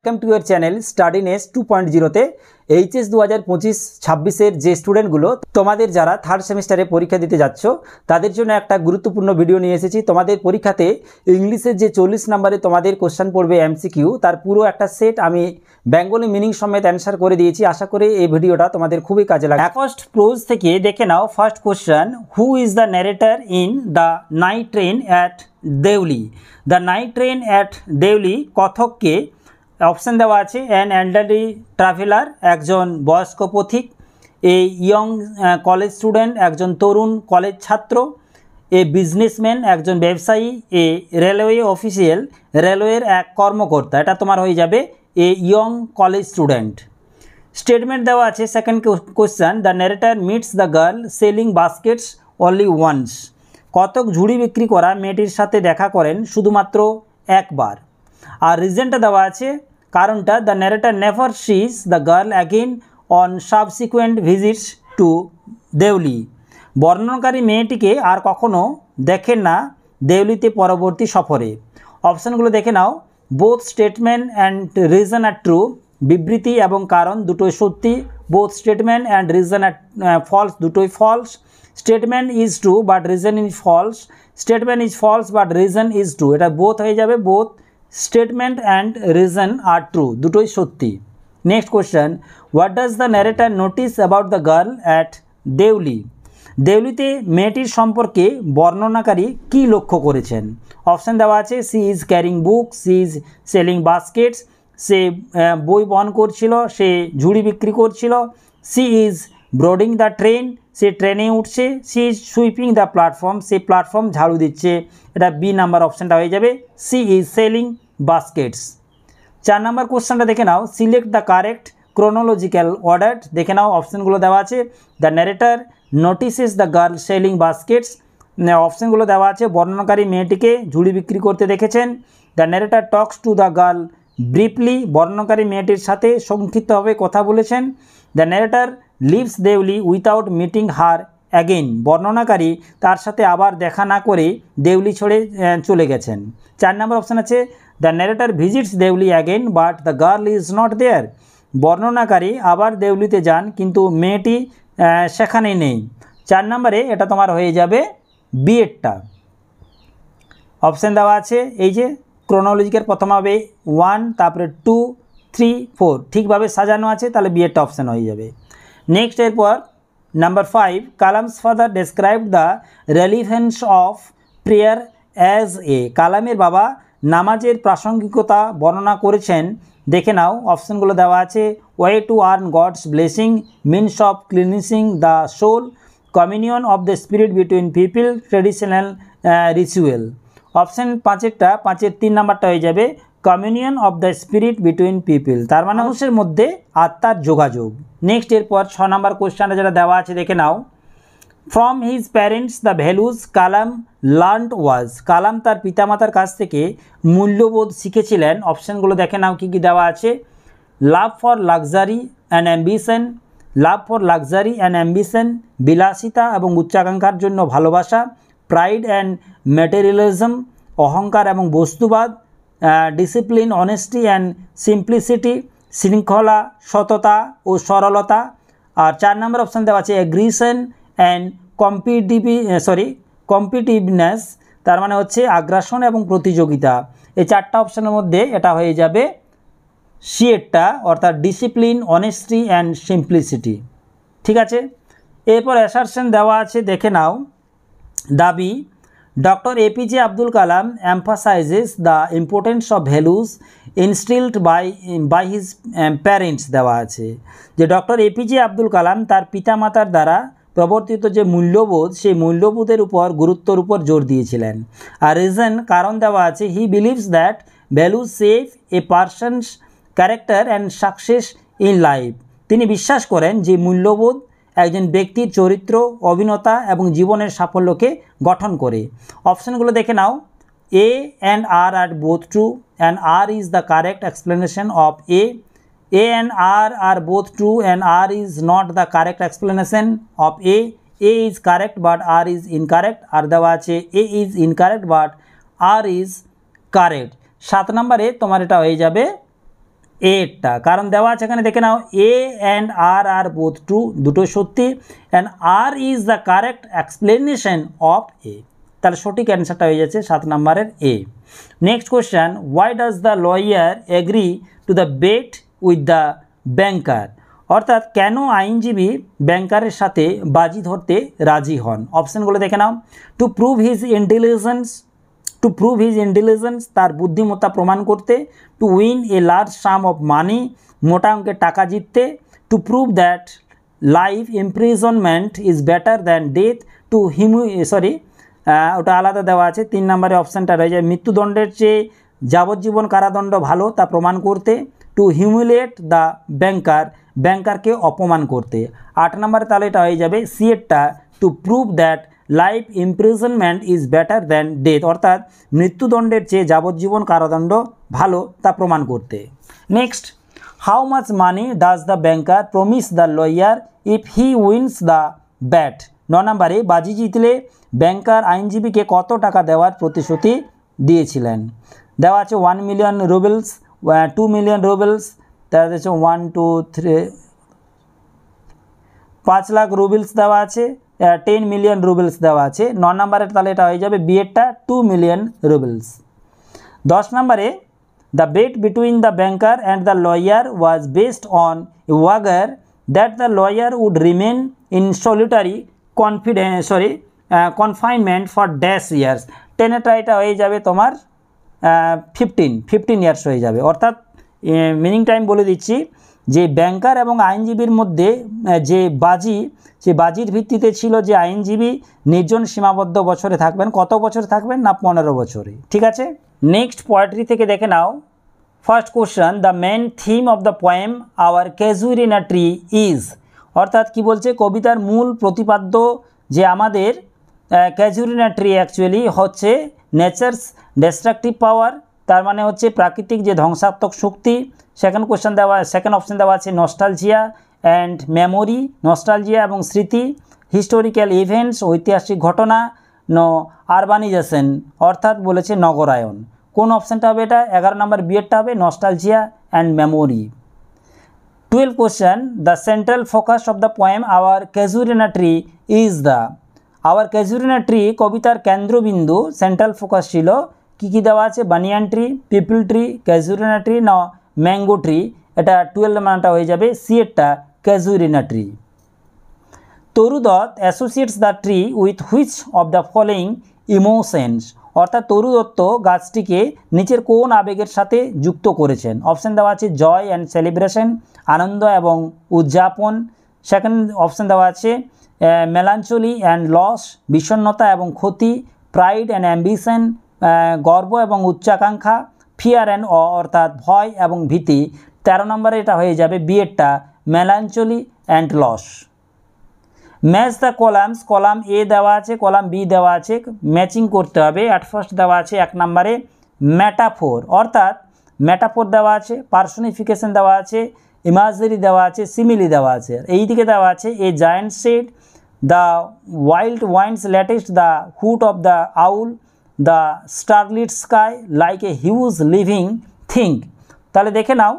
Welcome to your channel study nest 2.0 HS 2025-26 যে স্টুডেন্টগুলো তোমাদের যারা থার্ড সেমিস্টারে পরীক্ষা দিতে যাচ্ছ তাদের জন্য একটা গুরুত্বপূর্ণ ভিডিও নিয়ে এসেছি। তোমাদের পরীক্ষাতে ইংলিশের যে 40 নম্বরে তোমাদের কোশ্চেন পড়বে এমসিকিউ, তার পুরো একটা সেট আমি বেঙ্গলি মিনিং সমেত অ্যান্সার করে দিয়েছি। আশা করি এই ভিডিওটা তোমাদের খুবই কাজে লাগবে। ফার্স্ট প্রোজ থেকে দেখে নাও। First question, who is the narrator in the night train at Deoli? The night train at Deoli কথককে অপশান দেওয়া আছে। অ্যান এল্ডারলি ট্রাভেলার, একজন বয়স্ক পথিক। এ ইয়ং কলেজ স্টুডেন্ট, একজন তরুণ কলেজ ছাত্র। এ বিজনেসম্যান, একজন ব্যবসায়ী। এ রেলওয়ে অফিসিয়াল, রেলওয়ের এক কর্মকর্তা। এটা তোমার হয়ে যাবে a young college student. Statement দেওয়া আছে। Second question, the narrator meets the girl selling baskets only once. কতক ঝুড়ি বিক্রি করা মেয়েটির সাথে দেখা করেন শুধুমাত্র একবার। আর রিজনটা দেওয়া আছে, কারণটা, the narrator never sees the girl again on subsequent visits to Deoli. বর্ণনাকারী মেয়েটিকে আর কখনো দেখেন না দেউলিতে পরবর্তী সফরে। অপশানগুলো দেখে নাও। Both statement and reason are true, বিবৃতি এবং কারণ দুটোই সত্যি। Both statement and reason are false, দুটোই false. Statement is true but reason is false. Statement is false but reason is true. এটা বোথ হয়ে যাবে। Both statement and reason are true, দুটোই সত্যি। Next question, what does the narrator notice about the girl at Deoli? দেউলিতে মেয়েটির সম্পর্কে বর্ণনাকারী কী লক্ষ্য করেছেন? অপশান দেওয়া আছে। She is carrying books, she is selling baskets, সে বই বহন করছিল, সে ঝুড়ি বিক্রি করছিল। She is boarding the train, সে ট্রেনে উঠছে। She is sweeping the platform, সে প্ল্যাটফর্ম ঝাড়ু দিচ্ছে। এটা বি নাম্বার অপশানটা হয়ে যাবে। She is selling baskets. 4 নম্বর কোশ্চেনটা দেখে নাও। Select the correct chronological order. দেখে নাও, অপশানগুলো দেওয়া আছে। The narrator notices the girl selling baskets. অপশানগুলো দেওয়া আছে। বর্ণনাকারী মেয়েটিকে ঝুড়ি বিক্রি করতে দেখেছেন। The narrator talks to the girl briefly, বর্ণনাকারী মেয়েটির সাথে সংক্ষিপ্তভাবে কথা বলেছেন। The narrator leaves Deoli without meeting her again, বর্ণনাকারী তার সাথে আবার দেখা না করে দেউলি ছেড়ে চলে গেছেন। 4 নম্বর অপশান আছে। The narrator visits Deoli again but the girl is not there, বর্ণনাকারী আবার দেউলিতে যান কিন্তু মেয়েটি সেখানে নেই। 4 নম্বরে এটা তোমার হয়ে যাবে বিএডটা। অপশান দেওয়া আছে এই যে ক্রোনোলজিক্যাল, প্রথম হবে 1, তারপরে 2, 3, 4 ঠিকভাবে সাজানো আছে, তাহলে বিএডটা অপশান হয়ে যাবে। নেক্সট এরপর number 5, Kalam's father describe the relevance of prayer as a. কালামের বাবা নামাজের প্রাসঙ্গিকতা বর্ণনা করেছেন। দেখে নাও, অপশানগুলো দেওয়া আছে। Way to earn God's blessing, means of cleansing the soul, communion of the spirit between people, traditional ritual. Option 5-এরটা 5-এর 3 নাম্বারটা হয়ে যাবে communion of the spirit between people, তার মানে মানুষের মধ্যে আত্মার যোগাযোগ। নেক্সট এরপর 6 নম্বর কোশ্চেনটা যেটা দেওয়া আছে দেখে নাও। From his parents the values Kalam learned was, Kalam তার পিতামাতার কাছ থেকে মূল্যবোধ শিখেছিলেন। অপশানগুলো দেখে নাও কী কী দেওয়া আছে। Love for luxury and ambition, love for luxury and ambition, বিলাসিতা এবং উচ্চাকাঙ্ক্ষার জন্য ভালোবাসা। প্রাইড অ্যান্ড ম্যাটেরিয়ালিজম, অহংকার এবং বস্তুবাদ। ডিসিপ্লিন, অনেস্টি অ্যান্ড সিম্পলিসিটি, শৃঙ্খলা, সততা ও সরলতা। আর 4 নম্বর অপশান দেওয়া আছে অ্যাগ্রিশন অ্যান্ড কম্পিটিভনেস, তার মানে হচ্ছে আগ্রাসন এবং প্রতিযোগিতা। এই 4টা অপশানের মধ্যে এটা হয়ে যাবে সিএরটা, অর্থাৎ ডিসিপ্লিন, অনেস্টি অ্যান্ড সিম্পলিসিটি। ঠিক আছে, এরপর অ্যাসারশন দেওয়া আছে দেখে নাও। দাবি, doctor APJ Abdul Kalam emphasises the importance of values instilled by his parents. দেওয়া আছে যে ডক্টর এপিজে আব্দুল কালাম তার পিতামাতার দ্বারা প্রবর্তিত যে মূল্যবোধ, সেই মূল্যবোধের উপর গুরুত্বর উপর জোর দিয়েছিলেন। আর রিজন, কারণ দেওয়া আছে। He believes that values save A persons character and success in life, তিনি বিশ্বাস করেন যে মূল্যবোধ একজন ব্যক্তির চরিত্র, অভিজ্ঞতা এবং জীবনের সাফল্যকে গঠন করে। অপশানগুলো দেখে নাও। A and R are both true and R is the correct explanation of A. A and R are both true and R is not the correct explanation of A. A is correct but R is incorrect. আর দেওয়া আছে A is incorrect but R is correct। 7 নম্বরে তোমার এটা হয়ে যাবে এরটা, কারণ দেওয়া আছে এখানে দেখে নাও A and R are both true, দুটো সত্যি, and R is the correct explanation of A, তাহলে সঠিক অ্যান্সারটা হয়ে যাচ্ছে 7 নম্বরের A. Next question, why does the lawyer agree to the bet with the banker, অর্থাৎ কেন আইনজীবী ব্যাংকারের সাথে বাজি ধরতে রাজি হন? অপশানগুলো দেখে নাও। টু প্রুভ হিজ ইন্টেলিজেন্স, তার বুদ্ধিমত্তা প্রমাণ করতে। To win a large sum of money, মোটা অঙ্কের টাকা জিততে। To prove that life imprisonment is better than death. Two ওটা আলাদা দেওয়া আছে, 3 নম্বরে অপশানটা রয়ে যায় মৃত্যুদণ্ডের চেয়ে যাবজ্জীবন কারাদণ্ড ভালো তা প্রমাণ করতে। টু হিউমিলিয়েট দ্য ব্যাংকারকে অপমান করতে। 8 নম্বরে তাহলে এটা হয়ে যাবে সি এরটা, to prove that life imprisonment is better than death, অর্থাৎ মৃত্যুদণ্ডের চেয়ে যাবজ্জীবন কারাদণ্ড ভালো তা প্রমাণ করতে। Next, how much money does the banker promise the lawyer if he wins the bet. 9 নম্বরে বাজি জিতলে ব্যাংকার আইনজীবীকে কত টাকা দেওয়ার প্রতিশ্রুতি দিয়েছিলেন? দেওয়া আছে 1 মিলিয়ন রুবেলস, 2 মিলিয়ন রুবেলস, তারপর হচ্ছে 1 2 3 5 লাখ রুবেলস দেওয়া আছে, 10 মিলিয়ন রুবেলস দেওয়া আছে। 9 নম্বরের তাহলে এটা হয়ে যাবে বিয়েরটা 2 মিলিয়ন রুবেলস। 10 নম্বরে the bet between the banker and the lawyer was based on a wager that the lawyer would remain in solitary confinement for dash years. 10এরটা এটা হয়ে যাবে তোমার 15 ইয়ার্স হয়ে যাবে, অর্থাৎ মিনিং টাইম বলে দিচ্ছি যে ব্যাংকার এবং আইনজীবীর মধ্যে যে সে বাজির ভিত্তিতে ছিল যে আইনজীবী নির্জন সীমাবদ্ধ বছরে থাকবেন। কত বছর থাকবেন না 15 বছরে, ঠিক আছে। নেক্সট পোয়েট্রি থেকে দেখে নাও। First question, the main theme of the poem our casuarina tree is, অর্থাৎ কি বলছে কবিতার মূল প্রতিপাদ্য যে আমাদের ক্যাজুরিনা ট্রি অ্যাকচুয়ালি হচ্ছে নেচারস ডিস্ট্রাকটিভ পাওয়ার, তার মানে হচ্ছে প্রাকৃতিক যে ধ্বংসাত্মক শক্তি। সেকেন্ড অপশন দেওয়া আছে নস্টালজিয়া অ্যান্ড মেমোরি, নস্টালজিয়া এবং স্মৃতি। হিস্টোরিক্যাল ইভেন্টস, ঐতিহাসিক ঘটনা। আরবানাইজেশন, অর্থাৎ বলেছে নগরায়ন। কোন অপশানটা হবে এটা? 11 নম্বর বিয়েরটা হবে nostalgia and memory. 12 question, the central focus of the poem our casuarina tree is the. Hour casuarina tree কবিতার কেন্দ্রবিন্দু, সেন্ট্রাল ফোকাস ছিল। কী দেওয়া আছে? Banyan tree, people tree, Casuarina tree না ম্যাঙ্গো ট্রি। এটা 12 মানটা হয়ে যাবে C এরটা Casuarina tree. তরুদত্ত associates the tree with which of the following emotions, অর্থাৎ তরুদত্ত গাছটিকে নিচের কোন আবেগের সাথে যুক্ত করেছেন? অপশান দেওয়া আছে জয় অ্যান্ড সেলিব্রেশন, আনন্দ এবং উদযাপন। সেকেন্ড অপশান দেওয়া আছে মেলাঞ্চলি অ্যান্ড লস, বিষণ্ণতা এবং ক্ষতি। প্রাইড অ্যান্ড অ্যাম্বিশন, গর্ব এবং উচ্চাকাঙ্ক্ষা। ফিয়ার অ্যান্ড অ, অর্থাৎ ভয় এবং ভীতি। 13 নম্বরে এটা হয়ে যাবে বিয়েরটা melancholy and loss. Match the columns, column A দেওয়া আছে, কলাম বি দেওয়া আছে, ম্যাচিং করতে হবে। অ্যাট ফার্স্ট দেওয়া আছে 1 নম্বরে ম্যাটাফোর, অর্থাৎ ম্যাটাফোর দেওয়া আছে, পার্সোনিফিকেশন দেওয়া আছে, ইমাজারি দেওয়া আছে, সিমিলি দেওয়া আছে। এই দিকে দেওয়া আছে a giant said, the wild winds latest, the hoot of the owl, the starlit sky like a huge living thing. তাহলে দেখে নাও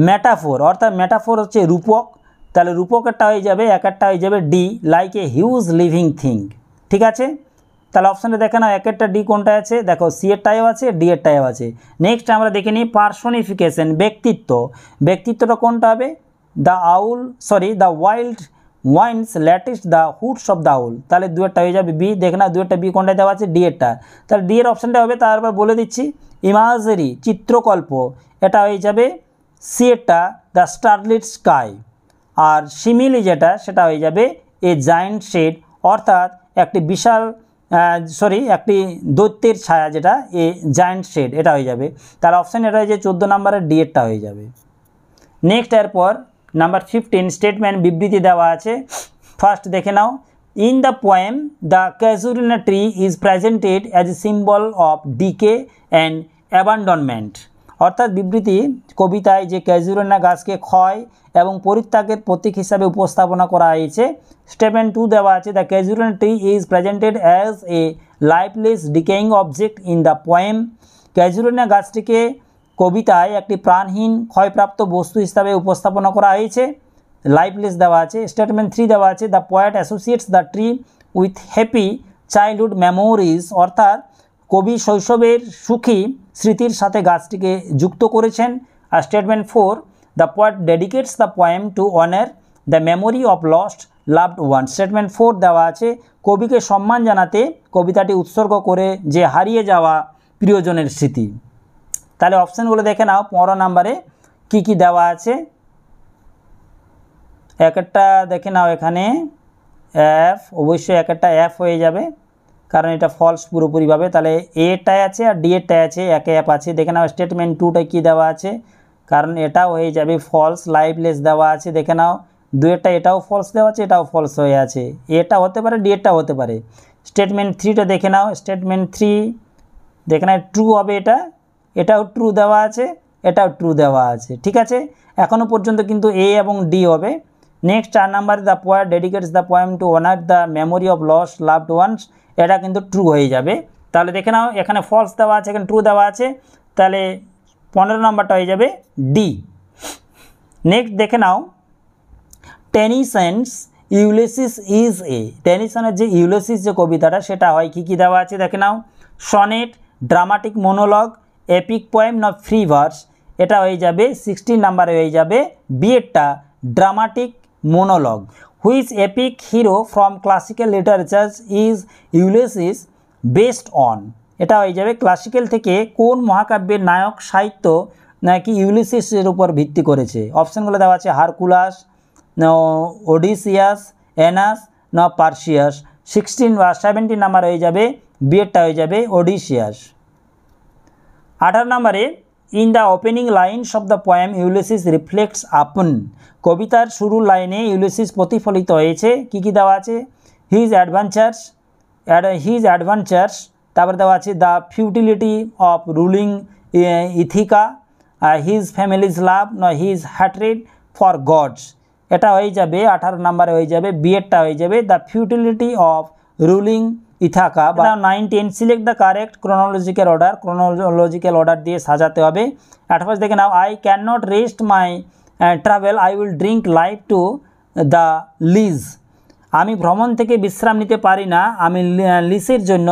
ম্যাটাফোর, অর্থাৎ ম্যাটাফোর হচ্ছে রূপক, তাহলে রূপকেরটা হয়ে যাবে একটা হয়ে যাবে D, like a huge living thing, ঠিক আছে। তাহলে অপশানে দেখে নাও একটা ডি কোনটা আছে, দেখো সি এরটাও আছে, ডি এরটাও আছে। নেক্সট আমরা দেখে নিই পার্সোনিফিকেশন, ব্যক্তিত্বটা কোনটা হবে? The wild winds latest, the hoots of the owl. তাহলে দুয়েরটা হয়ে যাবে বি, দেখে না দুয়েরটা বি কোনটা দেওয়া আছে? ডি এরটা। তাহলে ডি এর অপশানটা হবে, তারপর বলে দিচ্ছি ইমাজারি, চিত্রকল্প, এটা হয়ে যাবে সি এরটা দ্য স্টারলিট স্কাই। আর সিমিলি যেটা সেটা হয়ে যাবে এ জায়ান্ট শেড, অর্থাৎ একটি একটি দৈত্যের ছায়া, যেটা এ জায়ান্ট শেড, এটা হয়ে যাবে। তাহলে অপশান এটা হয়ে যাবে 14 নম্বরের ডি এরটা হয়ে যাবে। নেক্সট এরপর নাম্বার 15 স্টেটমেন্ট, বিবৃতি দেওয়া আছে। ফার্স্ট দেখে নাও, in the poem the casuarina tree is presented as a symbol of decay and abandonment, অর্থাৎ বিবৃতি কবিতায় যে ক্যাজুরিনা গাছকে ক্ষয় এবং পরিত্যাগের প্রতীক হিসাবে উপস্থাপনা করা হয়েছে। স্টেটমেন্ট 2 দেওয়া আছে, the casuarina tree is presented as A lifeless decaying object in the poem. Casuarina গাছটিকে কবিতায় একটি প্রাণহীন ক্ষয়প্রাপ্ত বস্তু হিসাবে উপস্থাপনা করা হয়েছে, লাইফলেস দেওয়া আছে। স্টেটমেন্ট 3 দেওয়া আছে, the poet associates the tree with happy childhood memories, অর্থাৎ কবি শৈশবের সুখী স্মৃতির সাথে গাছটিকে যুক্ত করেছেন। আর statement 4, the poet dedicates the poem to honour the memory of lost loved one. Statement 4 দেওয়া আছে, কবিকে সম্মান জানাতে কবিতাটি উৎসর্গ করে যে হারিয়ে যাওয়া প্রিয়জনের স্মৃতি। তাহলে অপশানগুলো দেখে নাও 15 নম্বরে কি কি দেওয়া আছে। এক একটা দেখে নাও, এখানে এফ, অবশ্যই এক একটা এফ হয়ে যাবে কারণ এটা ফলস পুরোপুরিভাবে। তাহলে এটাই আছে আর ডি এরটাই আছে, একে এফ আছে। দেখে নাও স্টেটমেন্ট 2টা কী দেওয়া আছে, কারণ এটাও হয়ে যাবে ফলস। লাইফলেস দেওয়া আছে, দেখে নাও দুয়েরটা এটাও ফলস দেওয়া আছে, এটাও ফলস হয়ে আছে। এটা হতে পারে, ডি এরটাও হতে পারে। স্টেটমেন্ট 3টা দেখে নাও, স্টেটমেন্ট 3 দেখে নাও ট্রু হবে, এটাও ট্রু দেওয়া আছে, এটাও ট্রু দেওয়া আছে। ঠিক আছে, এখনও পর্যন্ত কিন্তু এ এবং ডি হবে। Next 4 number, the poet dedicates the poem to honour the memory of lost loved ones, এটা কিন্তু ট্রু হয়ে যাবে। তাহলে দেখে নাও এখানে ফলস দেওয়া আছে, এখানে ট্রু দেওয়া আছে, তাহলে 15 নম্বরটা হয়ে যাবে ডি। নেক্সট দেখে নাও টেনিসন্স ইউলিসিস ইজ এ, টেনিসনের যে ইউলিসিস যে কবিতাটা সেটা হয় কী কী দেওয়া আছে দেখে নাও, sonnet, dramatic monologue, epic poem না ফ্রি ভার্স, এটা হয়ে যাবে 16 নাম্বারে হয়ে যাবে বিএডটা dramatic monologue. Which epic hero from classical literature is Ulysses based on, এটা হয়ে যাবে ক্লাসিক্যাল থেকে কোন মহাকাব্যের নায়ক সাহিত্য নাকি ইউলিসিসের উপর ভিত্তি করেছে। অপশানগুলো দেওয়া আছে হারকুলাস, ওডিসিয়াস, এনাস না পার্সিয়াস। 16 বা 17 নাম্বার হয়ে যাবে বিএডটা হয়ে যাবে ওডিসিয়াস। 18 নম্বরে in the opening lines of the poem Ulysses reflects আপন, কবিতার শুরুর লাইনে ইউলিসিস প্রতিফলিত হয়েছে, কী কী দেওয়া আছে, হিজ অ্যাডভেঞ্চার্স, তারপরে দেওয়া আছে the futility of ruling Ithaca, his family's love না হিজ হ্যাট্রেড ফর গডস, এটা হয়ে যাবে 18 নম্বরে হয়ে যাবে বিএডটা হয়ে যাবে the futility of ruling Ithaca. বা 9, 10 select the correct chronological order দিয়ে সাজাতে হবে। অ্যাট ফার্স্ট দেখে নাও, I can not rest my travel, I will drink life to the lees, আমি ভ্রমণ থেকে বিশ্রাম নিতে পারি না, আমি লিসের জন্য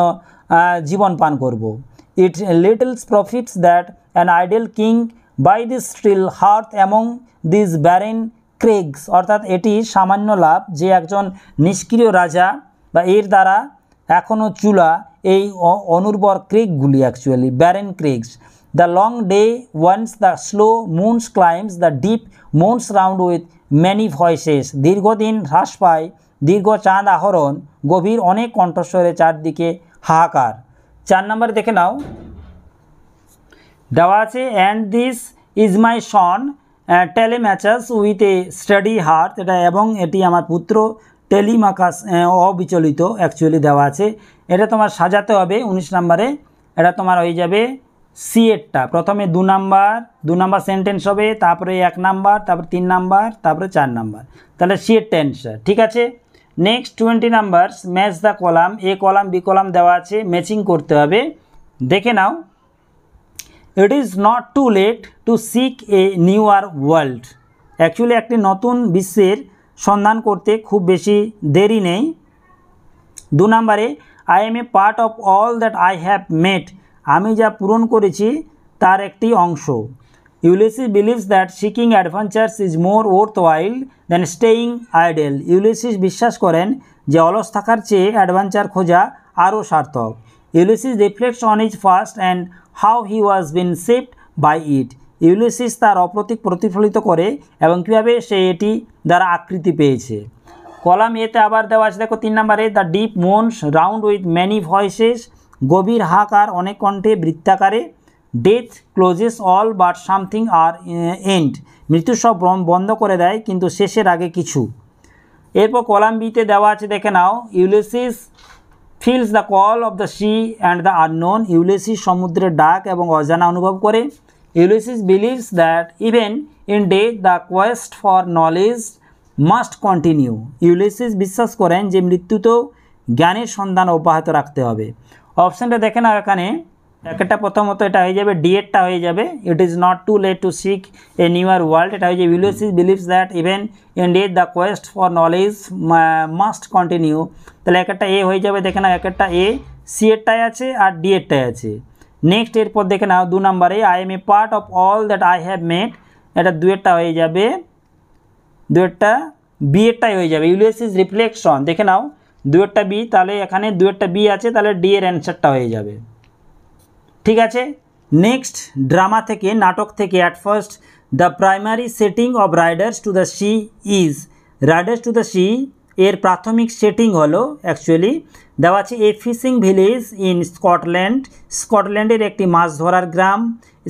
জীবন পান করব। It little profits that an idle king by this still hearth among these barren crags, অর্থাৎ এটি সামান্য লাভ যে একজন নিষ্ক্রিয় রাজা বা এর দ্বারা এখনও চুলা এই অনুর্বর ক্রেগগুলি actually barren crags. The long day wanes the slow moons climbs the deep moons round with many voices, দীর্ঘদিন হ্রাস পায় দীর্ঘ চাঁদ আহরণ, গভীর অনেক কণ্ঠস্বরে চারদিকে হাহাকার। 4 নম্বরে দেখে নাও দেওয়া আছে and this is my son Telemachus with a study heart, এটা এবং এটি আমার পুত্র টেলিমাকাস অবিচলিত অ্যাকচুয়ালি দেওয়া আছে। এটা তোমার সাজাতে হবে 19 নম্বরে, এটা তোমার হয়ে যাবে সিএডটা, প্রথমে 2 নাম্বার সেন্টেন্স হবে, তারপরে 1 নাম্বার, তারপরে 3 নাম্বার, তারপরে 4 নাম্বার, তাহলে সিএডটা অ্যান্সার। ঠিক আছে, next 20 numbers match the column, A column B column দেওয়া আছে, ম্যাচিং করতে হবে। দেখে নাও, it is not too late to seek a newer world, actually একটি নতুন বিশ্বের সন্ধান করতে খুব বেশি দেরি নেই। 2 নম্বরে I am a part of all that I have made, আমি যা পূরণ করেছি তার একটি অংশ। Ulysses believes that seeking adventures is more worthwhile than staying idle, Ulysses বিশ্বাস করেন যে অলস থাকার চেয়ে অ্যাডভেঞ্চার খোঁজা আরও সার্থক। Ulysses reflects on his first and how he was been shaped by it, Ulysses তার অপ্রতীক প্রতিফলিত করে এবং কীভাবে সে এটি দ্বারা আকৃতি পেয়েছে। কলাম এতে আবার দেওয়া আছে, দেখো 3 নম্বরে the deep moans round with many voices, গভীর হাহাকার অনেক কণ্ঠে বৃত্তাকারে। Death closes all but something ere the, end সব বন্ধ করে দেয় কিন্তু শেষের আগে কিছু। এরপর কলাম বিতে দেওয়া আছে, দেখে নাও, Ulysses feels the call of the sea and the unknown, Ulysses সমুদ্রের ডাক এবং অজানা অনুভব করে। Ulysses believes that even in death the quest for knowledge must continue, Ulysses বিশ্বাস করেন যে মৃত্যুতেও জ্ঞানের সন্ধান অব্যাহত রাখতে হবে। অপশানটা দেখে নাও, এখানে একটা প্রথমত এটা হয়ে যাবে ডিএডটা হয়ে যাবে, it is not too late to seek a newer world, এটা হয়ে যাবে Ulysses believes that even in death the quest for knowledge must continue. তাহলে একটা এ হয়ে যাবে, দেখে নাও একটা এ, সি এরটাই আছে আর ডি এরটাই আছে। নেক্সট এরপর দেখে নাও 2 নম্বরে I am a part of all that I have made, এটা দুয়েরটা হয়ে যাবে, দুয়েরটা বি এরটাই হয়ে যাবে ইউলিসিস রিফ্লেকশন, দেখে নাও দুয়েরটা বি, তাহলে এখানে দুয়েরটা বি আছে, তাহলে ডি এর অ্যান্সারটা হয়ে যাবে। ঠিক আছে, নেক্সট ড্রামা থেকে, নাটক থেকে, at first the primary setting of Riders to the C is, Riders to the Sea এর প্রাথমিক সেটিং হলো অ্যাকচুয়ালি দেওয়া আছে a fishing village in Scotland, স্কটল্যান্ডের একটি মাছ ধরার গ্রাম,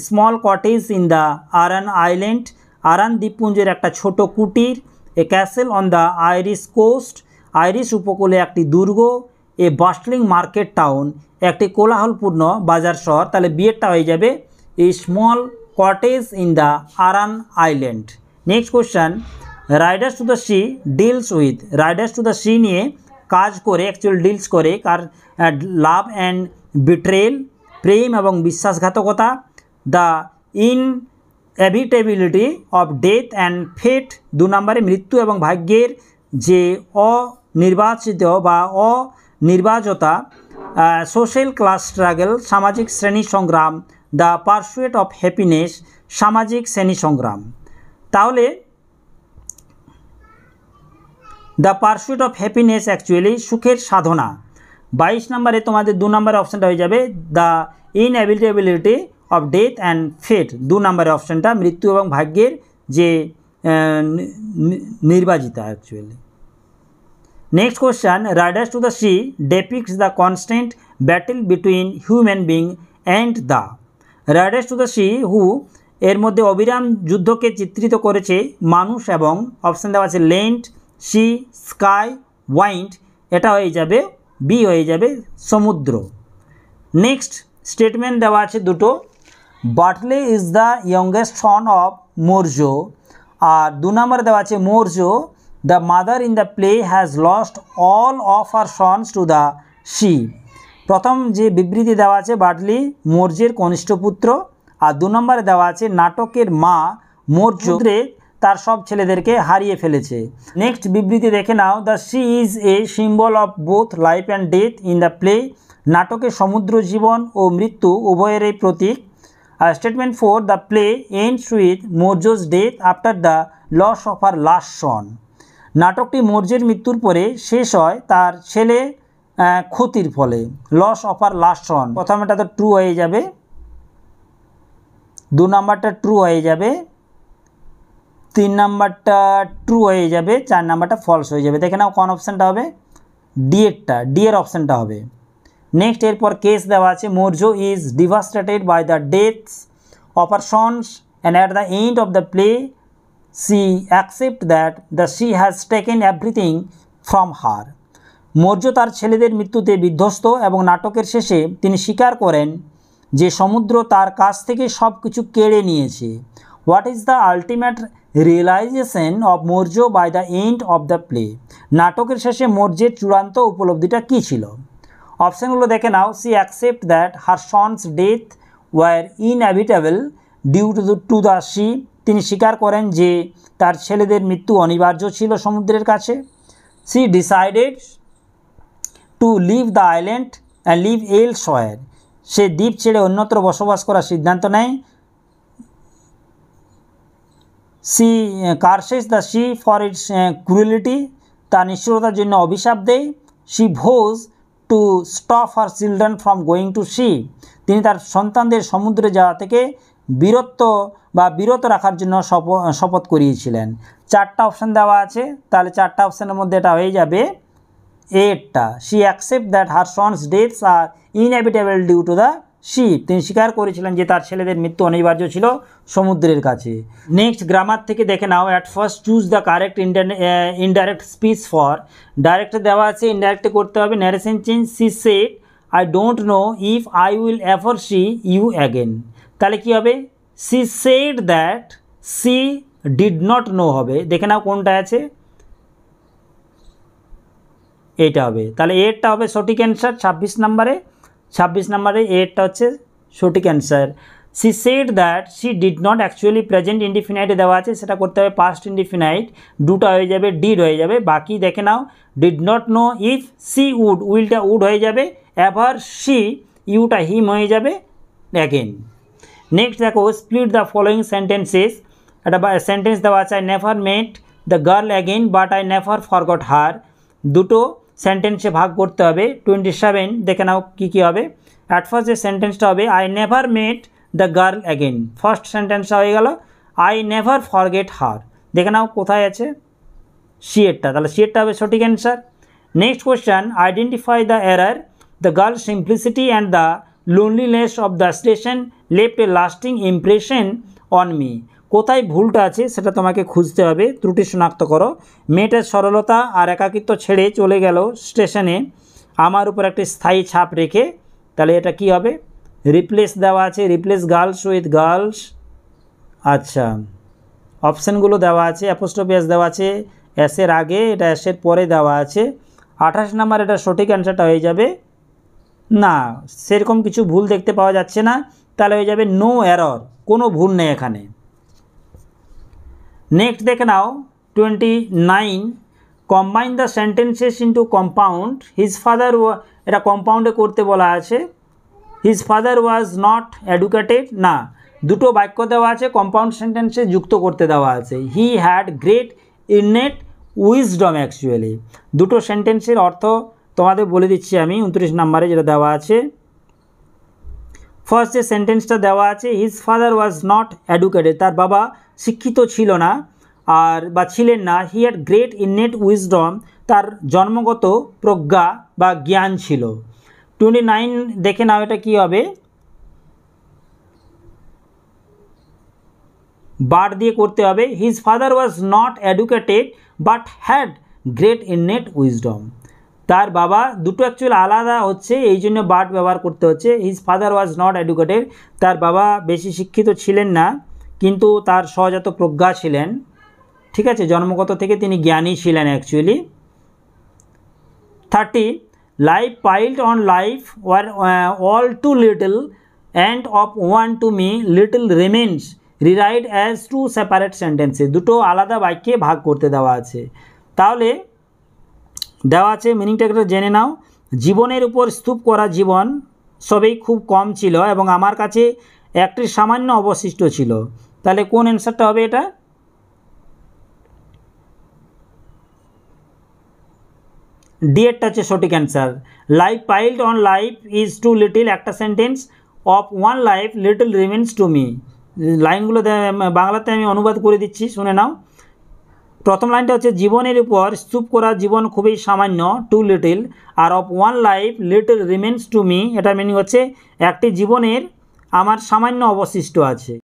small cottage in the Aran island, Aran দ্বীপপুঞ্জের একটা ছোট কুটির, a castle on the Irish coast, Irish উপকূলে একটি দুর্গ, এ বাস্টলিং মার্কেট টাউন, একটি কোলাহলপূর্ণ বাজার শহর, তাহলে বিয়েরটা হয়ে যাবে a small cottage in the Aran island. Next question, Riders to the Sea deals with, Riders to the Sea নিয়ে কাজ করে, অ্যাকচুয়াল ডিলস করে কার লাভ অ্যান্ড বিট্রেল, প্রেম এবং বিশ্বাসঘাতকতা, the inevitability of death and fate, 2 নম্বরে মৃত্যু এবং ভাগ্যের যে অনির্বাচিত বা অনির্বাচতা, সোশ্যাল ক্লাস স্ট্রাগল, সামাজিক শ্রেণী সংগ্রাম, দ্য পারসুয়েট অফ হ্যাপিনেস, সামাজিক শ্রেণী সংগ্রাম। তাহলে the pursuit of happiness actually সুখের সাধনা। 22 নম্বরে তোমাদের 2 নম্বরের অপশানটা হয়ে যাবে the inevitability of death and fate, 2 নম্বরের অপশানটা মৃত্যু এবং ভাগ্যের যে নির্বাচিতা actually. Next question, Riders to the Sea depicts the constant battle between human being and the, Riders to the Sea who এর মধ্যে অবিরাম যুদ্ধকে চিত্রিত করেছে মানুষ এবং, অপশান দেওয়া আছে ল্যান্ড, সি, স্কাই, ওয়াইন্ড, এটা হয়ে যাবে বি হয়ে যাবে সমুদ্র। নেক্সট স্টেটমেন্ট দেওয়া আছে দুটো, Bartley is the youngest son of Maurya, আর 2 নম্বরে দেওয়া আছে Maurya the mother in the play has lost all of her sons to the sea. প্রথম যে বিবৃতি দেওয়া আছে বাটলি মৌর্যের কনিষ্ঠ পুত্র, আর 2 নম্বরে দেওয়া আছে নাটকের মা মৌর্য তার সব ছেলেদেরকে হারিয়ে ফেলেছে। নেক্সট বিবৃতি দেখে নাও, the C is a symbol of both life and death in the play, নাটকে সমুদ্র জীবন ও মৃত্যু উভয়েরই প্রতীক। আর statement 4, the play ends with Maurya's death after the loss of her last son, নাটকটি মৌর্যের মৃত্যুর পরে শেষ হয় তার ছেলে ক্ষতির ফলে, লস অফ আর লাস্ট সন, প্রথমটা তো ট্রু হয়ে যাবে, 2 নম্বরটা ট্রু হয়ে যাবে, 3 নম্বরটা ট্রু হয়ে যাবে, 4 নম্বরটা ফলস হয়ে যাবে। দেখে নাও কোন অপশানটা হবে, ডি এর অপশানটা হবে। নেক্সট এরপর কেস দেওয়া আছে, Maurya is devastated by the deaths of her sons and at the end of the play she accept that the she has taken everything from her, Maurya তার ছেলেদের মৃত্যুতে বিধ্বস্ত এবং নাটকের শেষে তিনি স্বীকার করেন যে সমুদ্র তার কাছ থেকে সব কিছু কেড়ে নিয়েছে। What is the ultimate realisation of Maurya by the end of the play, নাটকের শেষে মৌর্যের চূড়ান্ত উপলব্ধিটা কী ছিল? অপশানগুলো দেখে নাও, she accept that her sons death were inevitable due to the sea, তিনি স্বীকার করেন যে তার ছেলেদের মৃত্যু অনিবার্য ছিল সমুদ্রের কাছে। She decided to leave the island and live elsewhere, সে দ্বীপ ছেড়ে অন্যত্র বসবাস করার সিদ্ধান্ত নেয়। She curses the sea for its cruelty, তার নিষ্ঠুরতার জন্য অভিশাপ দেয়। She vows to stop her children from going to sea, তিনি তার সন্তানদের সমুদ্রে যাওয়া থেকে বিরত রাখার জন্য শপথ করিয়েছিলেন। 4টা অপশান দেওয়া আছে, তাহলে 4টা অপশানের মধ্যে এটা হয়ে যাবে এরটা, she accept that her sons deaths were inevitable due to the sea, তিনি স্বীকার করেছিলেন যে তার ছেলেদের মৃত্যু অনিবার্য ছিল সমুদ্রের কাছে। নেক্সট গ্রামার থেকে দেখে নাও, at first choose the correct indirect speech for, ডাইরেক্টে দেওয়া আছে ইনডাইরেক্টে করতে হবে। Narration change, she said I don't know if I will ever see you again, তাহলে কী হবে, she said that, she did not know হবে। দেখে নাও কোনটা আছে, এইটা হবে, তাহলে এরটা হবে সঠিক অ্যান্সার 26 নম্বরে। 26 নম্বরে এরটা হচ্ছে সঠিক answer. She said that she did not actually present ইনডিফিনাইটে দেওয়া আছে, সেটা করতে হবে পাস্ট ইনডিফিনাইট, দুটা হয়ে যাবে ডিড হয়ে যাবে। বাকি দেখে নাও, did not know if she would, উইলটা উড হয়ে যাবে, এভার সি ইউটা হিম হয়ে যাবে অ্যাগেন। নেক্সট দেখো, স্প্লিট দ্য ফলোয়িং সেন্টেন্সেস, একটা সেন্টেন্স দেওয়া আছে, I never met the girl again but I never forgot her. দুটো সেন্টেন্সে ভাগ করতে হবে। 27 দেখে নাও কী কী হবে। অ্যাট ফার্স্ট যে সেন্টেন্সটা হবে, I never met the girl again, first সেন্টেন্সটা হয়ে গেল আই নেভার ফরগেট হার। দেখে নাও কোথায় আছে সিয়েরটা, তাহলে সিয়েরটা হবে সঠিক answer. Next question, identify the error, the girl simplicity and the loneliness of the station left A lasting impression on me. কোথায় ভুলটা আছে সেটা তোমাকে খুঁজতে হবে, ত্রুটি শনাক্ত করো। মেয়েটার সরলতা আর একাকিত্ব ছেড়ে চলে গেল স্টেশনে আমার উপর একটি স্থায়ী ছাপ রেখে, তাহলে এটা কি হবে? রিপ্লেস দেওয়া আছে, রিপ্লেস গার্লস উইথ গার্লস। আচ্ছা, অপশানগুলো দেওয়া আছে, অ্যাপোস্ট্রফি এস দেওয়া আছে এসের আগে, এটা এসের পরে দেওয়া আছে। 28 নাম্বার এটা সঠিক অ্যান্সারটা হয়ে যাবে না, সেরকম কিছু ভুল দেখতে পাওয়া যাচ্ছে না, তাহলে হয়ে যাবে নো এরর, কোনো ভুল নেই এখানে। নেক্সট দেখে নাও 29, combine the sentences into compound. His father, এটা কম্পাউন্ডে করতে বলা আছে। His father was not educated, না, দুটো বাক্য দেওয়া আছে, কম্পাউন্ড সেন্টেন্সে যুক্ত করতে দেওয়া আছে। He had great innate wisdom, actually দুটো সেন্টেন্সের অর্থ তোমাদের বলে দিচ্ছি আমি 29 নম্বরে যেটা দেওয়া আছে। ফার্স্ট যে সেন্টেন্সটা দেওয়া আছে, his father was not educated, তার বাবা শিক্ষিত ছিল না আর বা ছিলেন না। He had great innate wisdom, তার জন্মগত প্রজ্ঞা বা জ্ঞান ছিল। 29 দেখে নাও এটা কি হবে, বাট দিয়ে করতে হবে। His father was not educated but had great innate wisdom, তার বাবা, দুটো অ্যাকচুয়ালি আলাদা হচ্ছে, এই জন্য বাট ব্যবহার করতে হচ্ছে। His father was not educated, তার বাবা বেশি শিক্ষিত ছিলেন না কিন্তু তার সহজাত প্রজ্ঞা ছিলেন, ঠিক আছে, জন্মগত থেকে তিনি জ্ঞানী ছিলেন actually. 30, life piled on life were all too little and of one to me little remains, rewrite as two separate সেন্টেন্সে, দুটো আলাদা বাক্যে ভাগ করতে দেওয়া আছে। তাহলে দেওয়া আছে, মিনিংটা একটু জেনে নাও। জীবনের উপর স্তূপ করা জীবন সবই খুব কম ছিল এবং আমার কাছে একটি সামান্য অবশিষ্ট ছিল, তাহলে কোন অ্যান্সারটা হবে এটা? ডি এরটা হচ্ছে সঠিক answer. Life piled on life is too little, একটা sentence, of one life little remains to me. লাইনগুলো বাংলাতে আমি অনুবাদ করে দিচ্ছি, শুনে নাও। প্রথম লাইনটা হচ্ছে, জীবনের উপর স্তূপ করা জীবন খুবই সামান্য, টু লিটিল, আর of one life little remains to me, এটার মিনিং হচ্ছে একটি জীবনের আমার সামান্য অবশিষ্ট আছে।